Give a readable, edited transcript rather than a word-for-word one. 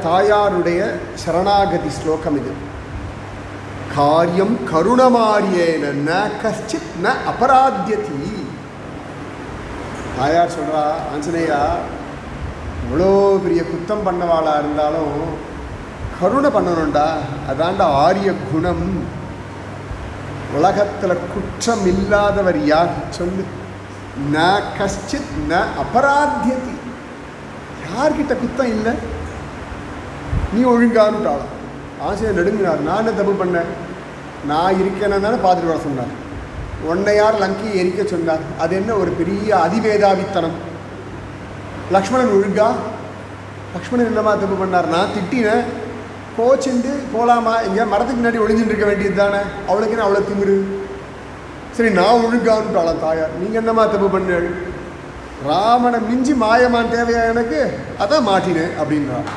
தாயாருடைய சரணாகதி ஸ்லோகம் இது. காரியம் கருணமாரியேன ந கஷ்டித் ந அபராத்தியதி. தாயார் சொல்கிறா, ஆஞ்சநேயா இவ்வளோ பெரிய குத்தம் பண்ணவாளாக இருந்தாலும் கருணை பண்ணணும்டா, அதாண்டா ஆரிய குணம். உலகத்தில் குற்றம் இல்லாதவர் யார் சொல்லு? ந கஷ்டித் ந அபராத்தியதி. யார்கிட்ட குத்தம் இல்லை? நீ ஒழுங்கானுட்டாளாம். ஆசிரியர் நெடுங்கினார். நான் என்ன தப்பு பண்ணேன்? நான் இருக்கேன்னு தானே பார்த்துட்டு வர சொன்னார். உன்னை யார் லங்கையை எரிக்க சொன்னார்? அது என்ன ஒரு பெரிய அதிவேதாவித்தனம்? லக்ஷ்மணன் ஒழுங்கா? லக்ஷ்மணன் என்னமா தப்பு பண்ணார்? நான் திட்டினேன், கோச்சிண்டு போகலாமா, எங்கேயா மரத்துக்கு முன்னாடி ஒழிஞ்சுட்டு இருக்க வேண்டியது தானே, அவளுக்குன்னு அவ்வளோ திமிரு. சரி, நான் ஒழுங்கானுட்டாளாம் தாயார். நீங்கள் என்னம்மா தப்பு பண்ண? ராமனை மிஞ்சி மாயமான் தேவையா எனக்கு? அதான் மாட்டினேன் அப்படின்றான்.